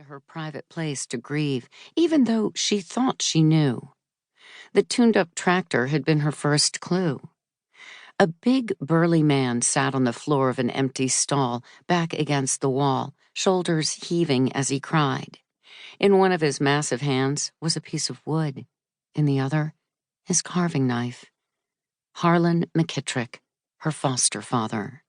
to her private place to grieve, even though she thought she knew. The tuned-up tractor had been her first clue. A big, burly man sat on the floor of an empty stall, back against the wall, shoulders heaving as he cried. In one of his massive hands was a piece of wood. In the other, his carving knife. Harlan McKittrick, her foster father.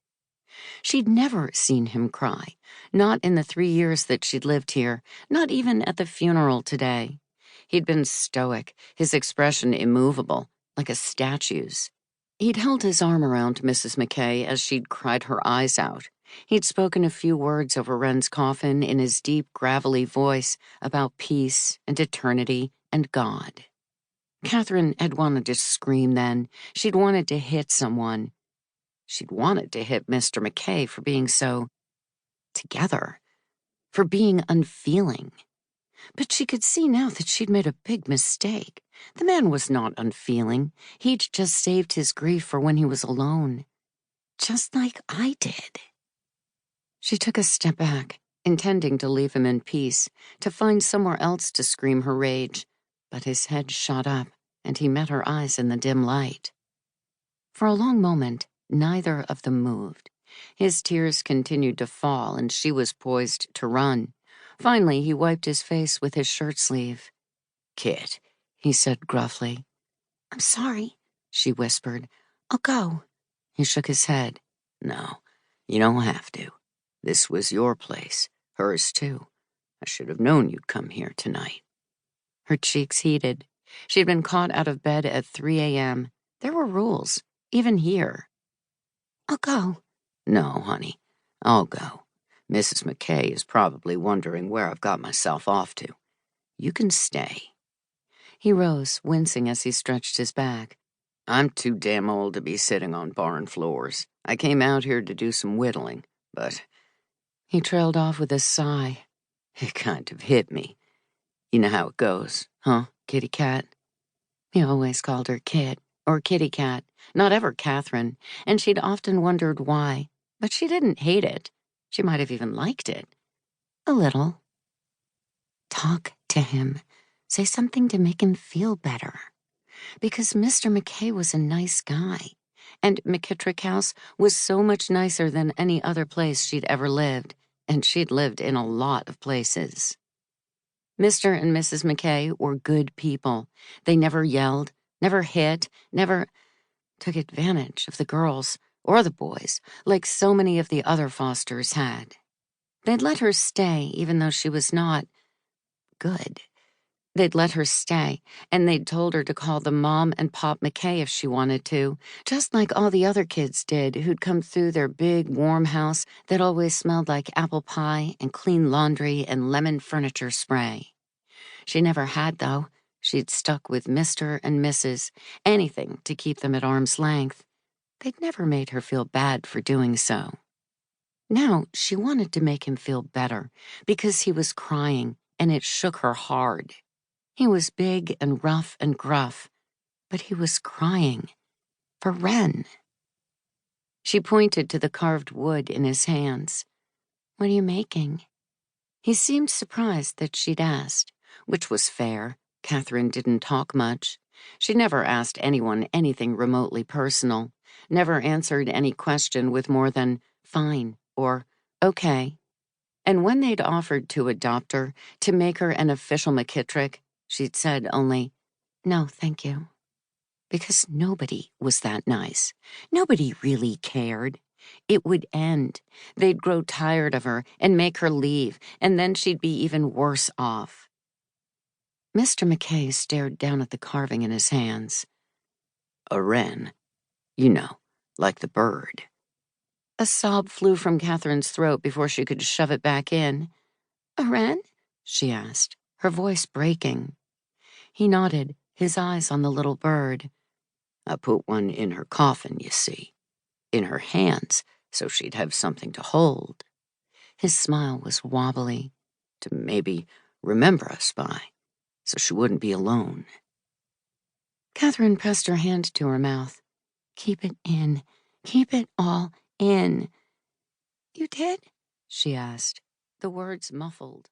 She'd never seen him cry, not in the 3 years that she'd lived here, not even at the funeral today. He'd been stoic, his expression immovable, like a statue's. He'd held his arm around Mrs. McKay as she'd cried her eyes out. He'd spoken a few words over Wren's coffin in his deep, gravelly voice about peace and eternity and God. Catherine had wanted to scream then. She'd wanted to hit someone. She'd wanted to hit Mr. McKay for being so together, for being unfeeling. But she could see now that she'd made a big mistake. The man was not unfeeling. He'd just saved his grief for when he was alone. Just like I did. She took a step back, intending to leave him in peace, to find somewhere else to scream her rage. But his head shot up, and he met her eyes in the dim light. For a long moment, neither of them moved. His tears continued to fall, and she was poised to run. Finally, he wiped his face with his shirt sleeve. "Kit," he said gruffly. "I'm sorry," she whispered. "I'll go." He shook his head. "No, you don't have to. This was your place, hers too. I should have known you'd come here tonight." Her cheeks heated. She'd been caught out of bed at 3 a.m. There were rules, even here. "I'll go." "No, honey, I'll go. Mrs. McKay is probably wondering where I've got myself off to. You can stay." He rose, wincing as he stretched his back. "I'm too damn old to be sitting on barn floors. I came out here to do some whittling, but..." He trailed off with a sigh. "It kind of hit me. You know how it goes, huh, kitty cat?" He always called her Kit, or Kitty Cat, not ever Catherine, and she'd often wondered why, but she didn't hate it. She might have even liked it. A little. Talk to him. Say something to make him feel better. Because Mr. McKay was a nice guy, and McKittrick House was so much nicer than any other place she'd ever lived, and she'd lived in a lot of places. Mr. and Mrs. McKay were good people. They never yelled, never hit, never took advantage of the girls or the boys like so many of the other Fosters had. They'd let her stay even though she was not good. They'd let her stay, and they'd told her to call them Mom and Pop McKay if she wanted to, just like all the other kids did who'd come through their big, warm house that always smelled like apple pie and clean laundry and lemon furniture spray. She never had, though. She'd stuck with Mr. and Mrs., anything to keep them at arm's length. They'd never made her feel bad for doing so. Now she wanted to make him feel better because he was crying, and it shook her hard. He was big and rough and gruff, but he was crying for Wren. She pointed to the carved wood in his hands. "What are you making?" He seemed surprised that she'd asked, which was fair. Catherine didn't talk much. She never asked anyone anything remotely personal, never answered any question with more than "fine" or "okay." And when they'd offered to adopt her, to make her an official McKittrick, she'd said only, "No, thank you." Because nobody was that nice. Nobody really cared. It would end. They'd grow tired of her and make her leave, and then she'd be even worse off. Mr. McKay stared down at the carving in his hands. "A wren. You know, like the bird." A sob flew from Catherine's throat before she could shove it back in. "A wren?" she asked, her voice breaking. He nodded, his eyes on the little bird. "I put one in her coffin, you see. In her hands, so she'd have something to hold." His smile was wobbly. "To maybe remember us by, so she wouldn't be alone." Catherine pressed her hand to her mouth. "Keep it in. Keep it all in." "You did?" she asked, the words muffled.